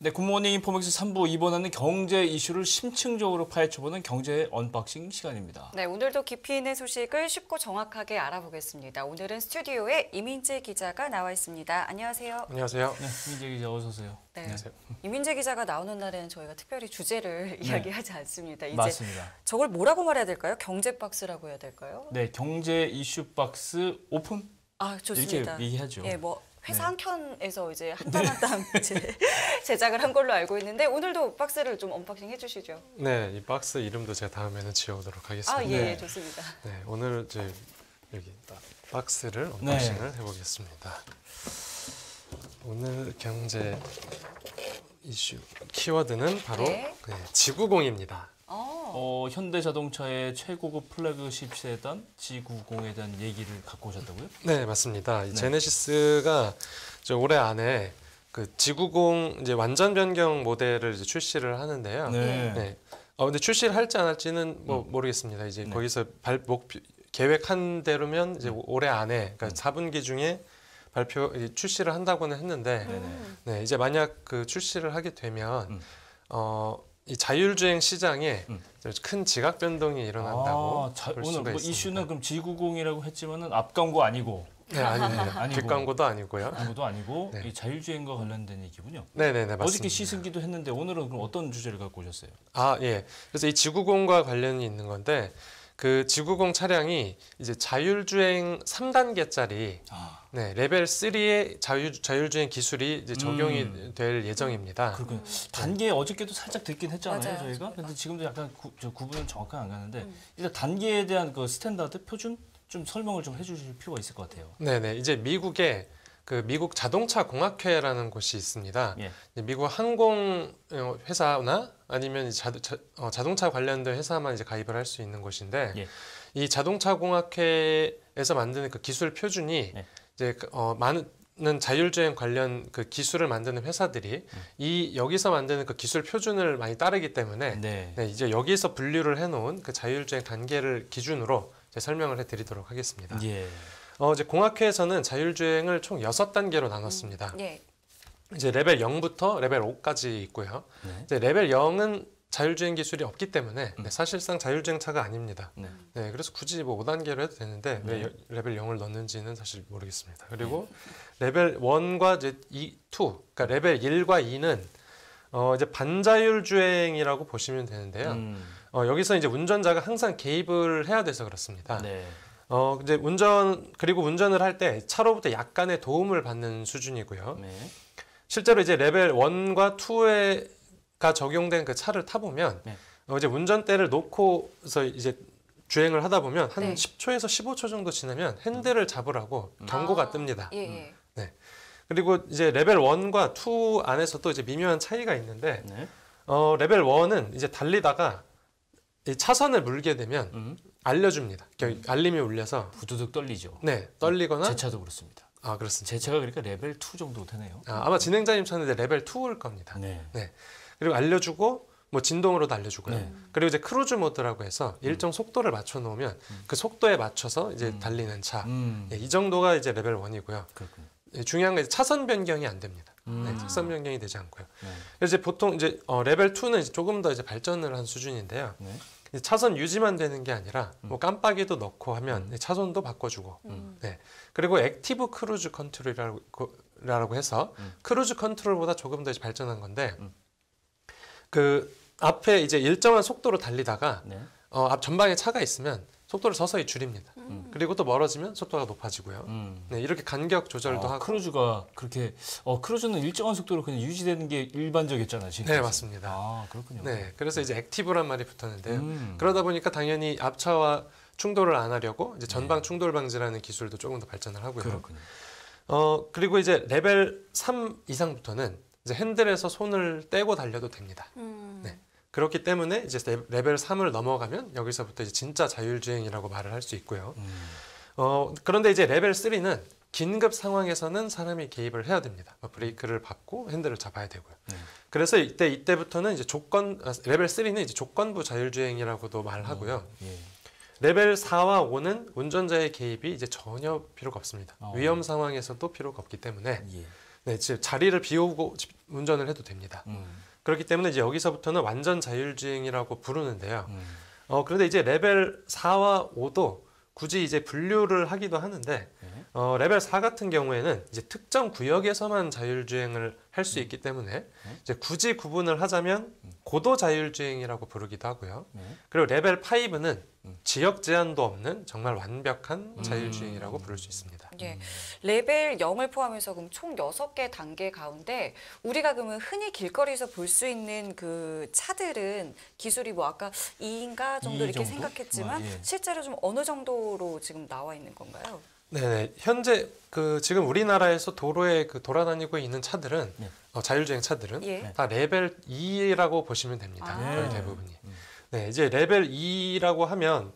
네, 굿모닝 인포맥스 3부 이번에는 경제 이슈를 심층적으로 파헤쳐보는 경제 언박싱 시간입니다. 네, 오늘도 깊이 있는 소식을 쉽고 정확하게 알아보겠습니다. 오늘은 스튜디오에 이민재 기자가 나와 있습니다. 안녕하세요. 안녕하세요. 네, 이민재 기자 어서 오세요. 네, 안녕하세요. 이민재 기자가 나오는 날에는 저희가 특별히 주제를 이야기하지 않습니다. 이제 맞습니다. 저걸 뭐라고 말해야 될까요? 경제 박스라고 해야 될까요? 네, 경제 이슈 박스 오픈? 아, 좋습니다. 이렇게 얘기하죠. 예, 뭐 회사 한 켠에서 이제 한 땀 한 땀 제작을 한 걸로 알고 있는데 오늘도 박스를 좀 언박싱 해주시죠. 네, 이 박스 이름도 제가 다음에는 지어오도록 하겠습니다. 아, 예, 네. 좋습니다. 네, 오늘 이제 여기 박스를 언박싱을 해보겠습니다. 오늘 경제 이슈 키워드는 바로 네. 지구공입니다. 현대자동차의 최고급 플래그십 세단 G90에 대한 얘기를 갖고 오셨다고요? 네, 맞습니다. 이 네. 제네시스가 올해 안에 그 G90 이제 완전 변경 모델을 이제 출시를 하는데요. 네. 근데 출시를 할지 안 할지는 뭐 모르겠습니다. 이제 네. 거기서 목표 계획한 대로면 이제 올해 안에 그러니까 4분기 중에 출시를 한다고는 했는데 네, 이제 만약 그 출시를 하게 되면 이 자율주행 시장에 큰 지각 변동이 일어난다고 볼 오늘 수가 뭐 있습니다. 이슈는 그럼 G90이라고 했지만은 앞 광고 아니고 네, 아닙니다. 아니고. 뒷광고도 아니고요. 광고도 아니고 네. 이 자율주행과 관련된 얘기군요. 네네네, 맞습니다. 어저께 시승기도 했는데 오늘은 그럼 어떤 주제를 갖고 오셨어요? 예. 그래서 이 G90과 관련이 있는 건데 그 G90 차량이 이제 자율주행 3단계짜리 네, 레벨 3의 자율주행 기술이 이제 적용이 될 예정입니다. 그렇군요. 단계 어저께도 살짝 듣긴 했잖아요, 맞아요. 저희가. 근데 지금도 약간 구분은 정확하게 안 가는데 일단 단계에 대한 그 스탠다드 표준 좀 설명을 좀 해주실 필요가 있을 것 같아요. 네네. 이제 미국에 그 미국 자동차 공학회라는 곳이 있습니다. 예. 미국 항공 회사나 아니면 이제 자동차 관련된 회사만 이제 가입을 할 수 있는 곳인데 예. 이 자동차 공학회에서 만드는 그 기술 표준이 이제 많은 자율주행 관련 그 기술을 만드는 회사들이 여기서 만드는 그 기술 표준을 많이 따르기 때문에 네. 네, 이제 여기서 분류를 해놓은 그 자율주행 단계를 기준으로 이제 설명을 해드리도록 하겠습니다. 예. 이제 공학회에서는 자율주행을 총 6단계로 나눴습니다. 예. 이제 레벨 0부터 레벨 5까지 있고요. 네. 이제 레벨 0은 자율주행 기술이 없기 때문에 사실상 자율주행차가 아닙니다. 네. 네, 그래서 굳이 뭐 5단계로 해도 되는데 왜 레벨 0을 넣는지는 사실 모르겠습니다. 그리고 레벨 1과 이제 2, 그러니까 레벨 1과 2는 이제 반자율주행이라고 보시면 되는데요. 여기서 이제 운전자가 항상 개입을 해야 돼서 그렇습니다. 네. 이제 운전을 할 때 차로부터 약간의 도움을 받는 수준이고요. 네. 실제로 이제 레벨 1과 2가 적용된 그 차를 타보면 네. 이제 운전대를 놓고서 이제 주행을 하다 보면 한 네. 10초에서 15초 정도 지나면 핸들을 잡으라고 경고가 뜹니다. 예. 네. 그리고 이제 레벨 1과 2 안에서도 이제 미묘한 차이가 있는데 네. 레벨 1은 이제 달리다가 이 차선을 물게 되면 알려줍니다. 알림이 울려서 부두둑 떨리죠. 네, 떨리거나 제 차도 그렇습니다. 그렇습니다. 제 차가 그러니까 레벨 2 정도 되네요. 아마 진행자님 차는 이제 레벨 2일 겁니다. 네. 네. 그리고 알려주고 뭐 진동으로도 알려주고요. 네. 그리고 이제 크루즈 모드라고 해서 일정 속도를 맞춰 놓으면 그 속도에 맞춰서 이제 달리는 차. 네, 이 정도가 이제 레벨 1이고요. 그렇군요. 중요한 건 차선 변경이 안 됩니다. 네, 차선 변경이 되지 않고요. 네. 그래서 이제 보통 이제 레벨 2는 이제 조금 더 이제 발전을 한 수준인데요. 네. 이제 차선 유지만 되는 게 아니라 뭐 깜빡이도 넣고 하면 차선도 바꿔주고. 네. 그리고 액티브 크루즈 컨트롤이라고 해서 크루즈 컨트롤보다 조금 더 이제 발전한 건데 그 앞에 이제 일정한 속도로 달리다가 네. 앞 전방에 차가 있으면 속도를 서서히 줄입니다. 그리고 또 멀어지면 속도가 높아지고요. 네, 이렇게 간격 조절도 하고. 크루즈가 그렇게 크루즈는 일정한 속도로 그냥 유지되는 게 일반적이었잖아요. 지금. 네, 맞습니다. 그렇군요. 네, 그래서 이제 액티브란 말이 붙었는데요. 그러다 보니까 당연히 앞차와 충돌을 안 하려고 이제 전방 충돌 방지라는 기술도 조금 더 발전을 하고요. 그렇군요. 그리고 이제 레벨 3 이상부터는 이제 핸들에서 손을 떼고 달려도 됩니다. 네. 그렇기 때문에 이제 레벨 3을 넘어가면 여기서부터 이제 진짜 자율주행이라고 말을 할 수 있고요. 그런데 이제 레벨 3는 긴급 상황에서는 사람이 개입을 해야 됩니다. 브레이크를 밟고 핸들을 잡아야 되고요. 그래서 이때부터는 이제 레벨 3는 이제 조건부 자율주행이라고도 말하고요. 예. 레벨 4와 5는 운전자의 개입이 이제 전혀 필요가 없습니다. 위험 상황에서도 필요가 없기 때문에 예. 네, 즉 자리를 비우고 운전을 해도 됩니다. 그렇기 때문에 이제 여기서부터는 완전 자율주행이라고 부르는데요. 그런데 이제 레벨 4와 5도 굳이 이제 분류를 하기도 하는데 레벨 4 같은 경우에는 이제 특정 구역에서만 자율주행을 할 수 있기 때문에 이제 굳이 구분을 하자면 고도 자율주행이라고 부르기도 하고요. 그리고 레벨 5는 지역 제한도 없는 정말 완벽한 자율주행이라고 부를 수 있습니다. 예. 레벨 0을 포함해서 그럼 총 6개 단계 가운데 우리가 그러면 흔히 길거리에서 볼 수 있는 그 차들은 기술이 뭐 아까 2인가 정도 2 이렇게 정도? 생각했지만 예. 실제로 좀 어느 정도로 지금 나와 있는 건가요? 네, 현재 그 지금 우리나라에서 도로에 그 돌아다니고 있는 차들은 네. 자율주행 차들은 예. 다 레벨 2라고 보시면 됩니다. 아. 거의 대부분이. 네, 이제 레벨 2라고 하면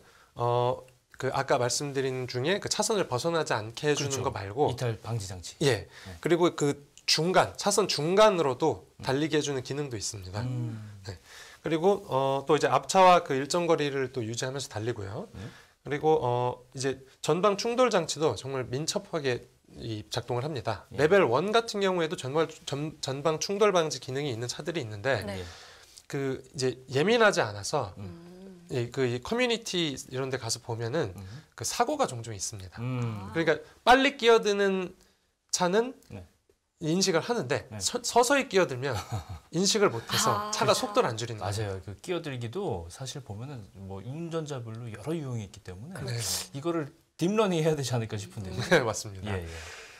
그 아까 말씀드린 중에 그 차선을 벗어나지 않게 해주는 그렇죠. 거 말고 이탈 방지 장치. 예. 그리고 그 중간 차선 중간으로도 달리게 해주는 기능도 있습니다. 네. 그리고 또 이제 앞차와 그 일정 거리를 또 유지하면서 달리고요. 그리고 이제 전방 충돌 장치도 정말 민첩하게 작동을 합니다. 예. 레벨 1 같은 경우에도 전방 충돌 방지 기능이 있는 차들이 있는데 네. 그 이제 예민하지 않아서 이 커뮤니티 이런 데 가서 보면은 그 사고가 종종 있습니다. 그러니까 빨리 끼어드는 차는 네. 인식을 하는데 네. 서서히 끼어들면 인식을 못해서 아, 차가 그렇죠. 속도를 안 줄이는 거예요. 맞아요. 그 끼어들기도 사실 보면은 뭐 운전자별로 여러 유형이 있기 때문에 네. 이거를 딥러닝 해야 되지 않을까 싶은데요. 네, 맞습니다. 예, 예.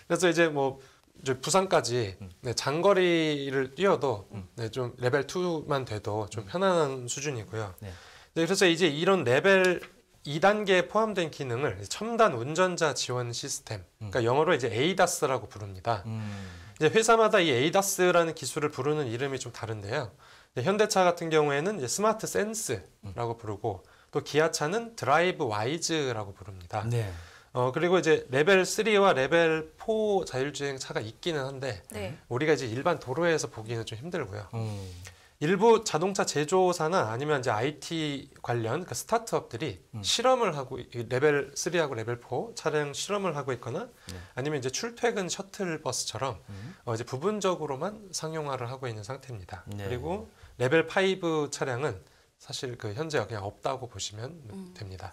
그래서 이제 뭐 이제 부산까지 네, 장거리를 뛰어도 네, 좀 레벨 2만 돼도 좀 편안한 수준이고요. 네. 네, 그래서 이제 이런 레벨 2단계에 포함된 기능을 첨단 운전자 지원 시스템, 그러니까 영어로 이제 ADAS라고 부릅니다. 이제 회사마다 이 ADAS라는 기술을 부르는 이름이 좀 다른데요. 네, 현대차 같은 경우에는 이제 스마트 센스라고 부르고 또 기아차는 드라이브 와이즈라고 부릅니다. 네. 그리고 이제 레벨 3와 레벨 4 자율주행 차가 있기는 한데 네. 우리가 이제 일반 도로에서 보기는 좀 힘들고요. 일부 자동차 제조사나 아니면 이제 IT 관련 그 스타트업들이 실험을 하고 레벨 3하고 레벨 4 차량 실험을 하고 있거나 아니면 이제 출퇴근 셔틀버스처럼 이제 부분적으로만 상용화를 하고 있는 상태입니다. 네. 그리고 레벨 5 차량은 사실 그 현재 그냥 없다고 보시면 됩니다.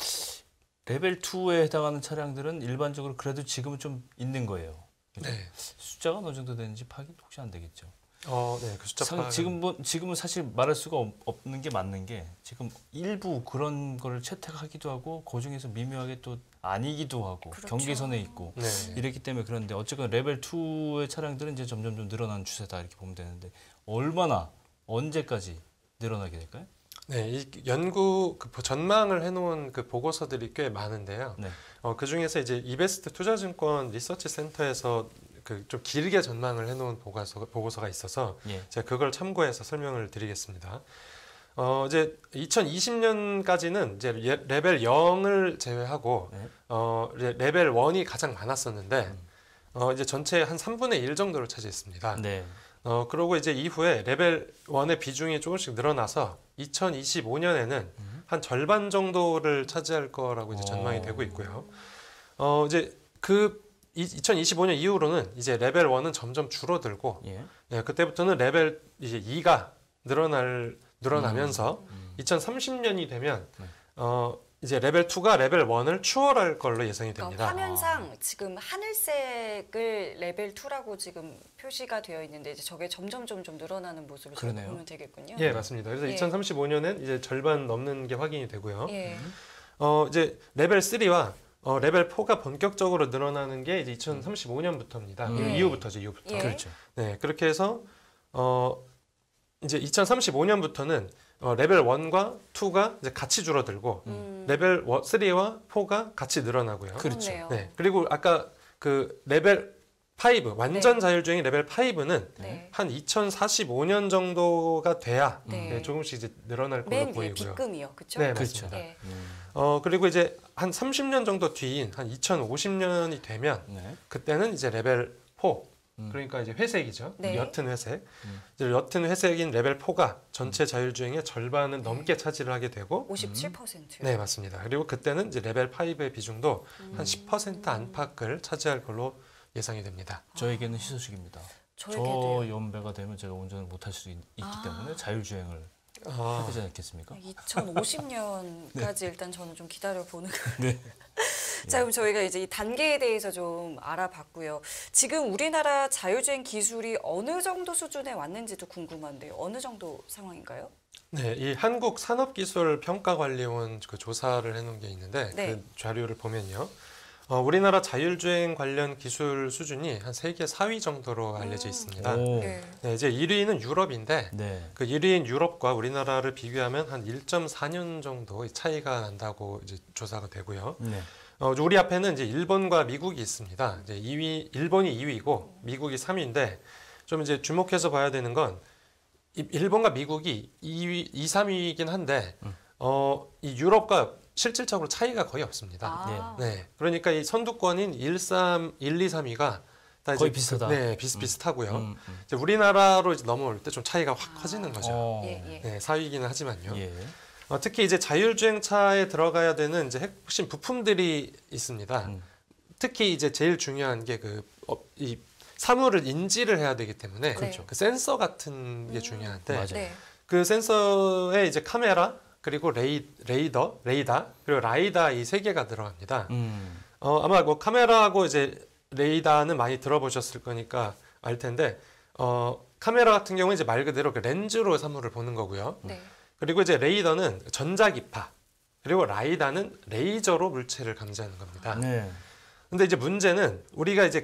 레벨 2에 해당하는 차량들은 일반적으로 그래도 지금은 좀 있는 거예요. 그죠? 네. 숫자가 어느 정도 되는지 파악이 혹시 안 되겠죠. 네, 그 숫자 파악은- 지금은 사실 말할 수가 없는 게 맞는 게 지금 일부 그런 거를 채택하기도 하고 그 중에서 미묘하게 또 아니기도 하고 그렇죠. 경계선에 있고 네. 이랬기 때문에 그런데 어쨌건 레벨 2의 차량들은 이제 점점 좀 늘어나는 추세다 이렇게 보면 되는데 얼마나 언제까지 늘어나게 될까요? 네, 이 연구 그 전망을 해놓은 그 보고서들이 꽤 많은데요. 네. 그 중에서 이제 이베스트 투자증권 리서치 센터에서 그 좀 길게 전망을 해놓은 보고서가 있어서 예. 제가 그걸 참고해서 설명을 드리겠습니다. 이제 2020년까지는 이제 레벨 0을 제외하고 네. 레벨 1이 가장 많았었는데 이제 전체 한 3분의 1 정도를 차지했습니다. 네. 그러고 이제 이후에 레벨 1의 비중이 조금씩 늘어나서 2025년에는 한 절반 정도를 차지할 거라고 이제 전망이 되고 있고요. 이제 그 2025년 이후로는 이제 레벨 1은 점점 줄어들고 예. 예, 그때부터는 레벨 이제 2가 늘어나면서 2030년이 되면 네. 이제 레벨 2가 레벨 1을 추월할 걸로 예상이 됩니다. 그러니까 화면상 지금 하늘색을 레벨 2라고 지금 표시가 되어 있는데 이제 저게 점점 늘어나는 모습을 저희가 그러네요. 보면 되겠군요. 예, 맞습니다. 그래서 예. 2035년엔 이제 절반 넘는 게 확인이 되고요. 예. 이제 레벨 3와 레벨 4가 본격적으로 늘어나는 게 이제 2035년부터입니다. 예. 이후부터. 예. 그렇죠. 네, 그렇게 해서 이제 2035년부터는 레벨 1과 2가 이제 같이 줄어들고 레벨 3와 4가 같이 늘어나고요. 그렇죠. 그렇네요. 네, 그리고 아까 그 레벨 5 완전 네. 자율주행이 레벨 5는 네. 한 2045년 정도가 돼야 네. 조금씩 이제 늘어날 걸로 맨 위에 보이고요. B급이요. 그렇죠? 네, 그렇죠. 맞습니다. 예. 그리고 이제 한 30년 정도 뒤인 한 2050년이 되면 네. 그때는 이제 레벨 4 그러니까 이제 회색이죠. 네. 옅은 회색. 이제 옅은 회색인 레벨 4가 전체 자율주행의 절반은 넘게 차지를 하게 되고 57%. 네, 맞습니다. 그리고 그때는 이제 레벨 5의 비중도 한 10% 안팎을 차지할 걸로 예상이 됩니다. 저에게는 희소식입니다. 저에게도요. 연배가 되면 제가 운전을 못할 수 있기 때문에 자율주행을 해야 되지 않겠습니까? 2050년까지 일단 저는 좀 기다려 보는 거예요. 네. 자, 그럼 저희가 이제 이 단계에 대해서 좀 알아봤고요. 지금 우리나라 자율주행 기술이 어느 정도 수준에 왔는지도 궁금한데요. 어느 정도 상황인가요? 네, 이 한국산업기술평가관리원 그 조사를 해놓은 게 있는데 네. 그 자료를 보면요. 우리나라 자율주행 관련 기술 수준이 한 세계 4위 정도로 알려져 있습니다. 오. 네. 네, 이제 1위는 유럽인데 네. 그 1위인 유럽과 우리나라를 비교하면 한 1.4년 정도 차이가 난다고 이제 조사가 되고요. 네. 우리 앞에는 이제 일본과 미국이 있습니다. 이제 2위, 일본이 2위고 미국이 3위인데 좀 이제 주목해서 봐야 되는 건 일본과 미국이 2위, 2, 3위이긴 한데 이 유럽과 실질적으로 차이가 거의 없습니다. 아. 네, 그러니까 이 선두권인 1, 2, 3위가 다 거의 이제 비슷하다. 네, 비슷비슷하고요. 음. 이제 우리나라로 이제 넘어올 때 좀 차이가 확 커지는 거죠. 예, 예. 네, 4위기는 하지만요. 예. 특히 이제 자율주행차에 들어가야 되는 이제 핵심 부품들이 있습니다. 특히 이제 제일 중요한 게 이 사물을 인지를 해야 되기 때문에 그렇죠. 그 센서 같은 게 중요한데 맞아요. 네. 그 센서에 이제 카메라 그리고 레이다 그리고 라이다 이 세 개가 들어갑니다. 아마 뭐 카메라하고 이제 레이다는 많이 들어보셨을 거니까 알 텐데 카메라 같은 경우는 이제 말 그대로 그 렌즈로 사물을 보는 거고요. 네. 그리고 이제 레이더는 전자기파 그리고 라이다는 레이저로 물체를 감지하는 겁니다. 네. 근데 이제 문제는 우리가 이제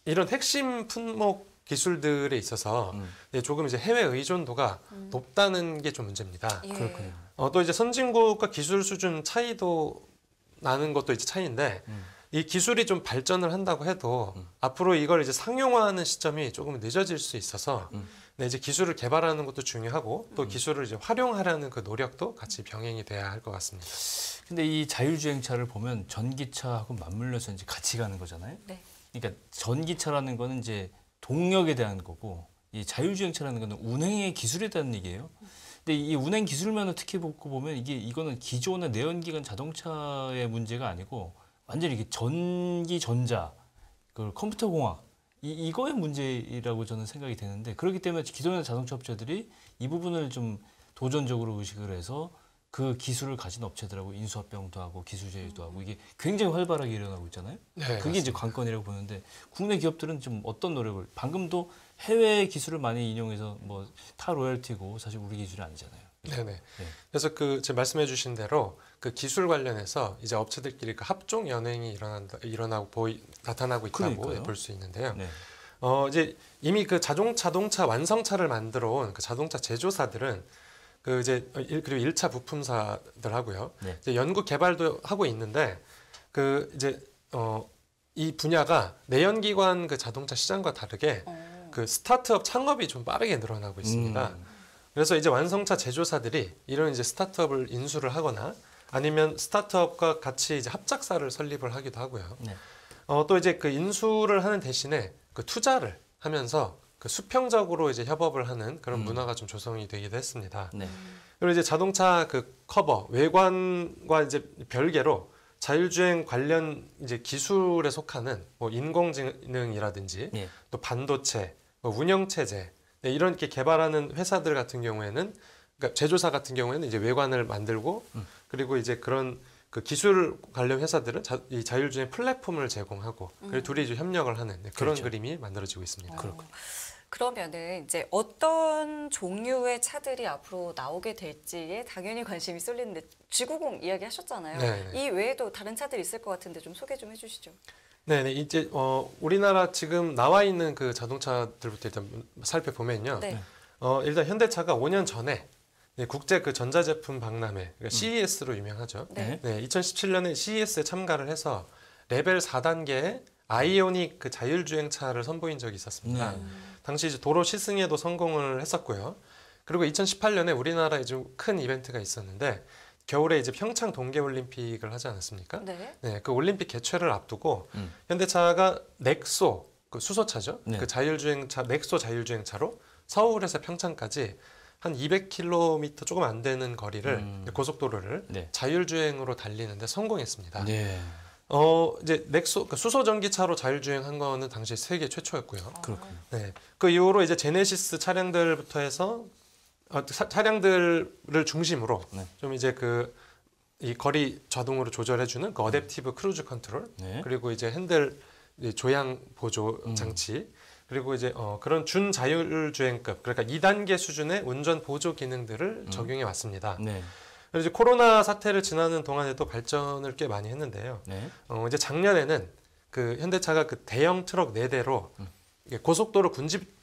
이런 핵심 품목 기술들에 있어서 조금 이제 해외 의존도가 높다는 게 좀 문제입니다. 예. 그렇군요. 또 이제 선진국과 기술 수준 차이도 나는 것도 이제 차이인데 이 기술이 좀 발전을 한다고 해도 앞으로 이걸 이제 상용화하는 시점이 조금 늦어질 수 있어서 네, 이제 기술을 개발하는 것도 중요하고 또 기술을 이제 활용하려는 그 노력도 같이 병행이 돼야 할 것 같습니다. 근데 이 자율주행차를 보면 전기차하고 맞물려서 이제 같이 가는 거잖아요. 네. 그러니까 전기차라는 거는 이제 동력에 대한 거고 이 자율주행차라는 거는 운행의 기술에 대한 얘기예요. 근데 이 운행 기술면을 특히 보면 이거는 기존의 내연기관 자동차의 문제가 아니고 완전히 이게 전기 전자 그 컴퓨터 공학 이거의 문제라고 저는 생각이 되는데 그렇기 때문에 기존의 자동차 업체들이 이 부분을 좀 도전적으로 의식을 해서 그 기술을 가진 업체들하고 인수합병도 하고 기술 제휴도 하고 이게 굉장히 활발하게 일어나고 있잖아요. 네, 그게 이제 관건이라고 보는데 국내 기업들은 좀 어떤 노력을 방금도 해외 기술을 많이 인용해서 뭐 타 로열티고 사실 우리 기술이 아니잖아요. 네네. 그래서 지금 말씀해주신 대로 그 기술 관련해서 이제 업체들끼리 그 합종 연행이 나타나고 있다고 그러니까요. 볼 수 있는데요. 네. 이제 이미 그 자동차 완성차를 만들어 온 그 자동차 제조사들은 그리고 1차 부품사들 하고요. 네. 이제 연구 개발도 하고 있는데 이 분야가 내연기관 그 자동차 시장과 다르게 그 스타트업 창업이 좀 빠르게 늘어나고 있습니다. 그래서 이제 완성차 제조사들이 이런 이제 스타트업을 인수를 하거나 아니면 스타트업과 같이 이제 합작사를 설립을 하기도 하고요. 네. 또 이제 그 인수를 하는 대신에 그 투자를 하면서 그 수평적으로 이제 협업을 하는 그런 문화가 좀 조성이 되기도 했습니다. 네. 그리고 이제 자동차 그 커버 외관과 이제 별개로 자율주행 관련 이제 기술에 속하는 뭐 인공지능이라든지 네. 또 반도체, 뭐 운영체제 이런 게 개발하는 회사들 같은 경우에는 그러니까 제조사 같은 경우에는 이제 외관을 만들고 그리고 이제 그런 그 기술 관련 회사들은 이 자율주행 플랫폼을 제공하고 그리고 둘이 이제 협력을 하는 그런 그렇죠. 그림이 만들어지고 있습니다. 그러면은 이제 어떤 종류의 차들이 앞으로 나오게 될지에 당연히 관심이 쏠리는데 G90 이야기 하셨잖아요. 네. 이 외에도 다른 차들이 있을 것 같은데 좀 소개 좀 해주시죠. 네, 이제 우리나라 지금 나와 있는 그 자동차들부터 일단 살펴보면요. 네. 일단 현대차가 5년 전에 국제 그 전자제품 박람회 그러니까 CES로 유명하죠. 네. 2017년에 CES에 참가를 해서 레벨 4단계의 아이오닉 그 자율주행차를 선보인 적이 있었습니다. 당시 이제 도로 시승에도 성공을 했었고요. 그리고 2018년에 우리나라에 좀 큰 이벤트가 있었는데 겨울에 이제 평창 동계올림픽을 하지 않았습니까? 네. 그 올림픽 개최를 앞두고 현대차가 넥소 그 수소차죠. 네. 그 자율주행차 넥소 자율주행차로 서울에서 평창까지 한 200km 조금 안 되는 거리를 고속도로를 네. 자율주행으로 달리는데 성공했습니다. 네. 이제 넥소 수소 전기차로 자율주행한 거는 당시 세계 최초였고요. 그렇군요. 네. 그 이후로 이제 제네시스 차량들부터 해서 차량들을 중심으로 네. 좀 이제 이 거리 자동으로 조절해주는 그 어댑티브 크루즈 컨트롤, 네. 그리고 이제 핸들 조향 보조 장치, 그리고 이제 그런 준 자율주행급, 그러니까 2단계 수준의 운전 보조 기능들을 적용해 왔습니다. 네. 그리고 이제 코로나 사태를 지나는 동안에도 발전을 꽤 많이 했는데요. 네. 이제 작년에는 그 현대차가 그 대형 트럭 4대로 고속도로 군집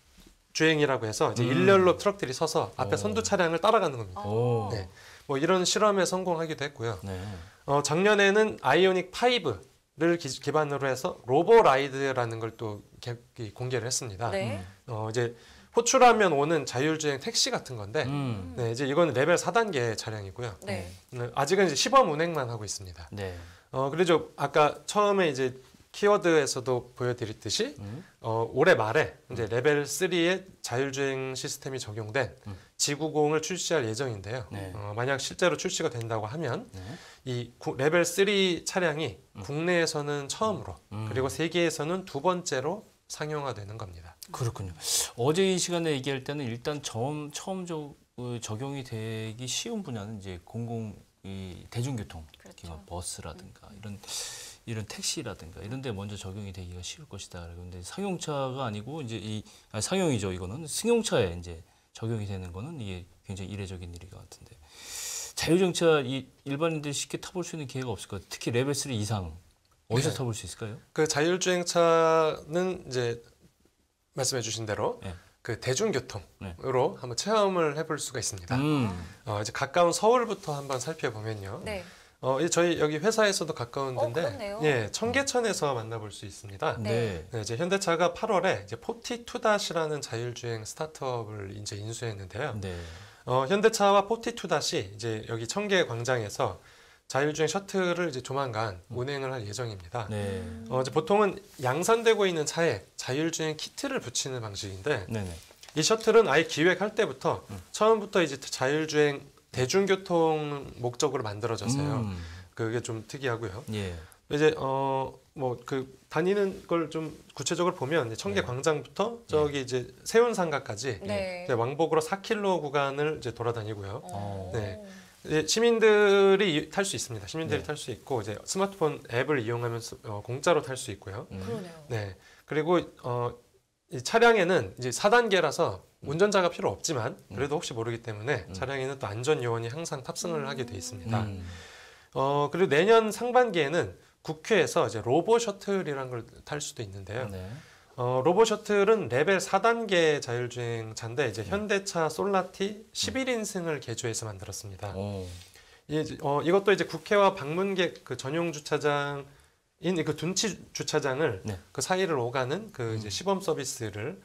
주행이라고 해서 이제 일렬로 트럭들이 서서 앞에 오. 선두 차량을 따라가는 겁니다. 오. 네. 뭐 이런 실험에 성공하기도 했고요. 네. 작년에는 아이오닉 5를 기반으로 해서 로보라이드라는 걸 또 공개를 했습니다. 네. 이제 호출하면 오는 자율주행 택시 같은 건데, 네, 이제 이건 레벨 4단계 차량이고요. 네. 아직은 이제 시범 운행만 하고 있습니다. 네. 그래서 아까 처음에 이제 키워드에서도 보여드렸듯이 올해 말에 이제 레벨 3의 자율주행 시스템이 적용된 지구공을 출시할 예정인데요. 네. 만약 실제로 출시가 된다고 하면 네. 이 레벨 3 차량이 국내에서는 처음으로 그리고 세계에서는 2번째로 상용화되는 겁니다. 그렇군요. 어제 이 시간에 얘기할 때는 일단 처음 적용이 되기 쉬운 분야는 이제 이 대중교통, 그렇죠. 기관 버스라든가 이런 택시라든가 이런 데 먼저 적용이 되기가 쉬울 것이다. 그런데 상용차가 아니고 이제 상용이죠. 이거는 승용차에 이제 적용이 되는 거는 이게 굉장히 이례적인 일인 것 같은데. 자율주행차 일반인들이 쉽게 타볼 수 있는 기회가 없을까요? 특히 레벨 3 이상 어디서 네. 타볼 수 있을까요? 그 자율주행차는 이제 말씀해주신 대로 네. 그 대중교통으로 한번 체험을 해볼 수가 있습니다. 이제 가까운 서울부터 한번 살펴보면요. 네. 저희 여기 회사에서도 가까운 데인데, 그렇네요. 예, 청계천에서 만나볼 수 있습니다. 네. 네, 이제 현대차가 8월에 이제 42-이라는 자율주행 스타트업을 이제 인수했는데요. 네. 현대차와 42- 이제 여기 청계 광장에서 자율주행 셔틀을 이제 조만간 운행을 할 예정입니다. 네. 이제 보통은 양산되고 있는 차에 자율주행 키트를 붙이는 방식인데, 네네. 이 셔틀은 아예 기획할 때부터 처음부터 이제 자율주행 대중교통 목적으로 만들어져서요. 그게 좀 특이하고요. 예. 이제 뭐 그 다니는 걸 좀 구체적으로 보면 이제 청계 네. 광장부터 저기 이제 세운상가까지 네. 이제 왕복으로 4km 구간을 이제 돌아다니고요. 어. 네. 이제 시민들이 탈 수 있습니다. 시민들이 네. 탈 수 있고 이제 스마트폰 앱을 이용하면서 공짜로 탈 수 있고요. 그러네요. 네. 그리고 이 차량에는 이제 4단계라서 운전자가 필요 없지만 그래도 혹시 모르기 때문에 차량에는 또 안전 요원이 항상 탑승을 하게 돼 있습니다. 그리고 내년 상반기에는 국회에서 이제 로보 셔틀이라는 걸 탈 수도 있는데요. 네. 로보 셔틀은 레벨 4단계 자율주행 차인데 이제 현대차 솔라티 11인승을 개조해서 만들었습니다. 오. 이것도 이제 국회와 방문객 그 전용 주차장인 그 둔치 주차장을 네. 그 사이를 오가는 그 이제 시범 서비스를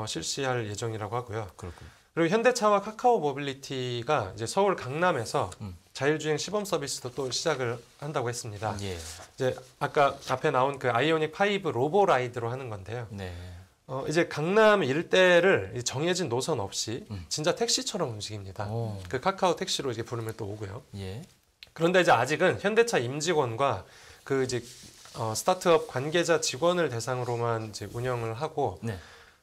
실시할 예정이라고 하고요. 그렇군요. 그리고 현대차와 카카오 모빌리티가 이제 서울 강남에서 자율주행 시범 서비스도 또 시작을 한다고 했습니다. 예. 이제 아까 앞에 나온 그 아이오닉 5 로보라이드로 하는 건데요. 네. 이제 강남 일대를 정해진 노선 없이 진짜 택시처럼 움직입니다. 오. 그 카카오 택시로 이제 부르면 또 오고요. 예. 그런데 이제 아직은 현대차 임직원과 그 이제 스타트업 관계자 직원을 대상으로만 이제 운영을 하고 네.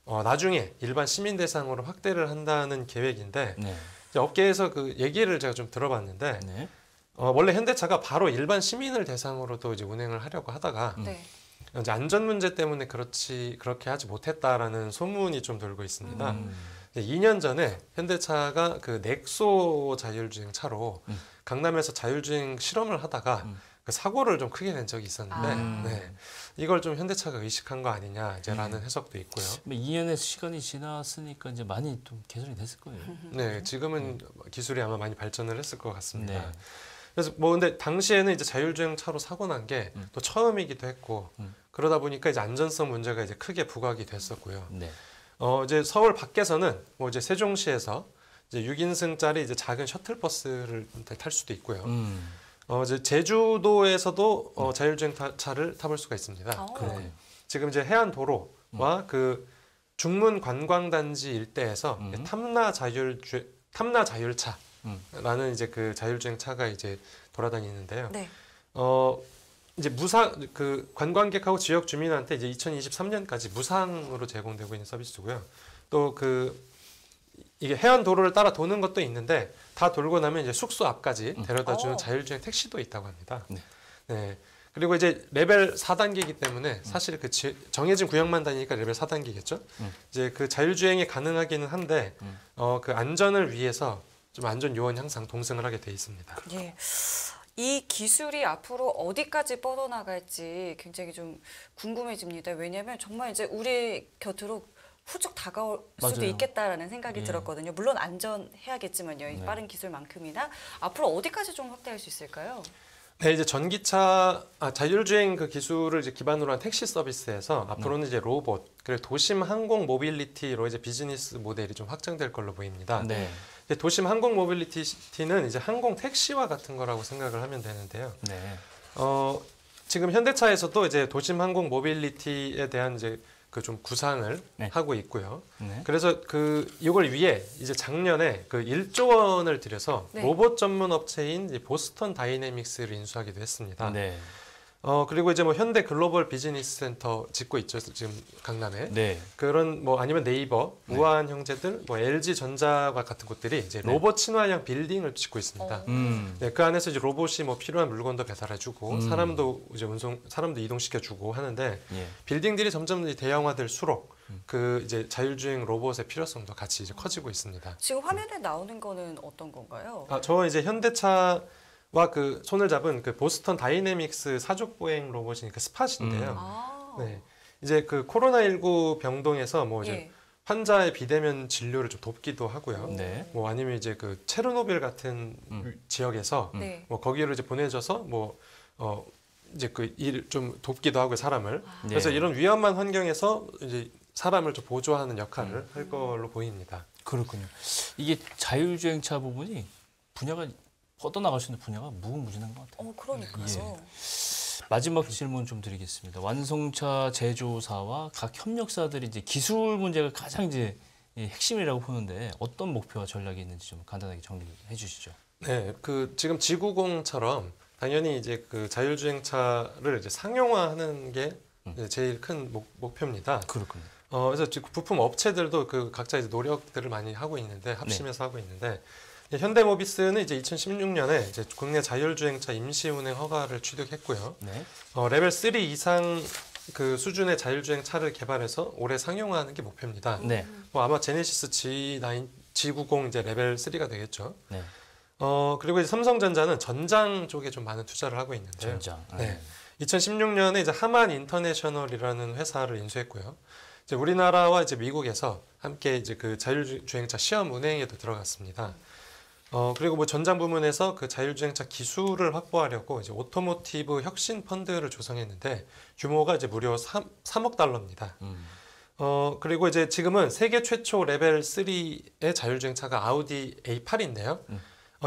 나중에 일반 시민 대상으로 확대를 한다는 계획인데 네. 이제 업계에서 그 얘기를 제가 좀 들어봤는데 네. 원래 현대차가 바로 일반 시민을 대상으로도 이제 운행을 하려고 하다가 네. 이제 안전 문제 때문에 그렇게 하지 못했다라는 소문이 좀 돌고 있습니다. 2년 전에 현대차가 그 넥소 자율주행 차로 강남에서 자율주행 실험을 하다가 그 사고를 좀 크게 낸 적이 있었는데 네. 이걸 좀 현대차가 의식한 거 아니냐 이제라는 해석도 있고요. 2년의 시간이 지났으니까 이제 많이 좀 개선이 됐을 거예요. 네, 지금은 기술이 아마 많이 발전을 했을 것 같습니다. 네. 그래서 뭐 근데 당시에는 이제 자율주행 차로 사고 난 게 또 처음이기도 했고 그러다 보니까 이제 안전성 문제가 이제 크게 부각이 됐었고요. 네. 이제 서울 밖에서는 뭐 이제 세종시에서 이제 6인승짜리 이제 작은 셔틀버스를 탈 수도 있고요. 이제 제주도에서도 자율주행 차를 타볼 수가 있습니다. 그렇군요. 지금 이제 해안 도로와 그 중문 관광단지 일대에서 탐나 자율차라는 이제 그 자율주행 차가 이제 돌아다니는데요. 네. 이제 관광객하고 지역 주민한테 이제 2023년까지 무상으로 제공되고 있는 서비스고요. 또 이게 해안 도로를 따라 도는 것도 있는데 다 돌고 나면 이제 숙소 앞까지 데려다주는 자율주행 택시도 있다고 합니다. 네. 네. 그리고 이제 레벨 4단계이기 때문에 사실 정해진 구역만 다니니까 레벨 4단계겠죠. 이제 그 자율주행이 가능하기는 한데 그 안전을 위해서 좀 안전 요원 향상 동승을 하게 돼 있습니다. 예. 이 기술이 앞으로 어디까지 뻗어나갈지 굉장히 좀 궁금해집니다. 왜냐하면 정말 이제 우리 곁으로 훌쩍 다가올 수도 맞아요. 있겠다라는 생각이 예. 들었거든요. 물론 안전해야겠지만요. 이 네. 빠른 기술만큼이나 앞으로 어디까지 좀 확대할 수 있을까요? 네, 이제 자율주행 그 기술을 이제 기반으로 한 택시 서비스에서 앞으로는 이제 로봇, 그리고 도심 항공 모빌리티로 이제 비즈니스 모델이 좀 확장될 걸로 보입니다. 네. 이제 도심 항공 모빌리티는 이제 항공 택시와 같은 거라고 생각을 하면 되는데요. 네. 지금 현대차에서도 이제 도심 항공 모빌리티에 대한 이제 그 좀 구상을 네. 하고 있고요. 네. 그래서 이걸 위해 이제 작년에 그 1조 원을 들여서 네. 로봇 전문 업체인 이제 보스턴 다이내믹스를 인수하기도 했습니다. 네. 그리고 이제 뭐 현대 글로벌 비즈니스 센터 짓고 있죠. 지금 강남에. 네. 그런 뭐 아니면 네이버, 네. 우아한 형제들, 뭐 LG 전자와 같은 곳들이 이제 네. 로봇 친화형 빌딩을 짓고 있습니다. 음. 네, 그 안에서 이제 로봇이 뭐 필요한 물건도 배달해주고 사람도 이동시켜주고 하는데 예. 빌딩들이 점점 이제 대형화될수록 그 이제 자율주행 로봇의 필요성도 같이 이제 커지고 있습니다. 지금 화면에 나오는 거는 어떤 건가요? 저 이제 현대차와 그 손을 잡은 그 보스턴 다이내믹스 사족 보행 로봇인 그 스팟인데요. 아, 네, 이제 그 코로나19 병동에서 뭐 이제 예. 환자의 비대면 진료를 좀 돕기도 하고요. 네. 뭐 아니면 이제 그 체르노빌 같은 지역에서 네. 뭐 거기로 이제 보내줘서 뭐 이제 그 일 좀 돕기도 하고 사람을 그래서 네. 이런 위험한 환경에서 이제 사람을 좀 보조하는 역할을 할 걸로 보입니다. 그렇군요. 이게 자율주행차 부분이 분야가 뻗어나갈 수 있는 분야가 무궁무진한 것 같아요. 그러니까요. 마지막 질문 좀 드리겠습니다. 완성차 제조사와 각 협력사들이 이제 기술 문제가 가장 이제 이 핵심이라고 보는데 어떤 목표와 전략이 있는지 좀 간단하게 정리해 주시죠. 네, 그 지금 지구공처럼 당연히 이제 그 자율주행차를 이제 상용화하는 게 이제 제일 큰 목표입니다. 그렇군요. 그래서 지금 부품 업체들도 그 각자 이제 노력들을 많이 하고 있는데 합심해서 하고 있는데 현대모비스는 이제 2016년에 이제 국내 자율주행차 임시운행 허가를 취득했고요. 네. 레벨 3 이상 그 수준의 자율주행차를 개발해서 올해 상용화하는 게 목표입니다. 네. 뭐 아마 제네시스 G90 이제 레벨 3가 되겠죠. 네. 그리고 이제 삼성전자는 전장 쪽에 좀 많은 투자를 하고 있는데요. 전장. 네. 2016년에 이제 하만 인터내셔널이라는 회사를 인수했고요. 이제 우리나라와 이제 미국에서 함께 이제 그 자율주행차 시험 운행에도 들어갔습니다. 그리고 뭐 전장 부문에서 그 자율주행차 기술을 확보하려고 이제 오토모티브 혁신 펀드를 조성했는데 규모가 이제 무려 3억 달러입니다. 그리고 이제 지금은 세계 최초 레벨 3의 자율주행차가 아우디 A8인데요.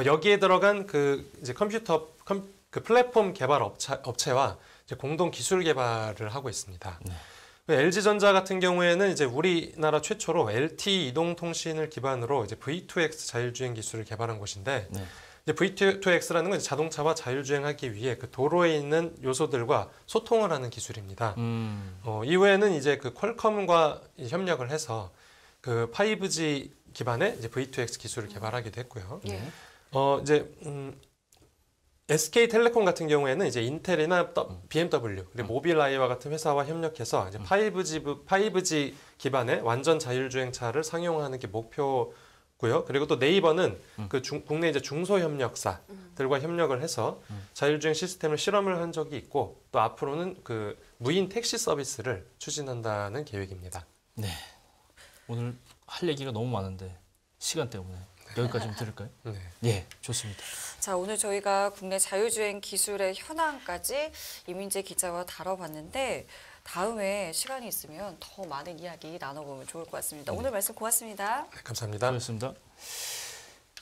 여기에 들어간 그 이제 그 플랫폼 개발 업체와 이제 공동 기술 개발을 하고 있습니다. 네. LG전자 같은 경우에는 이제 우리나라 최초로 LTE 이동통신을 기반으로 이제 V2X 자율주행 기술을 개발한 곳인데 네. 이제 V2X라는 건 자동차와 자율주행하기 위해 그 도로에 있는 요소들과 소통을 하는 기술입니다. 이후에는 이제 그 퀄컴과 협력을 해서 그 5G 기반의 이제 V2X 기술을 개발하기도 했고요. 예. 이제 SK텔레콤 같은 경우에는 이제 인텔이나 BMW 그리고 모빌아이와 같은 회사와 협력해서 이제 5G 기반의 완전 자율주행차를 상용화하는 게 목표고요. 그리고 또 네이버는 그 국내 이제 중소협력사들과 협력을 해서 자율주행 시스템을 실험을 한 적이 있고 또 앞으로는 그 무인 택시 서비스를 추진한다는 계획입니다. 네. 오늘 할 얘기가 너무 많은데 시간 때문에 여기까지 좀 들을까요? 네. 예, 좋습니다. 자, 오늘 저희가 국내 자율주행 기술의 현황까지 이민재 기자와 다뤄봤는데 다음에 시간이 있으면 더 많은 이야기 나눠보면 좋을 것 같습니다. 오늘 말씀 고맙습니다. 감사합니다. 수고하셨습니다.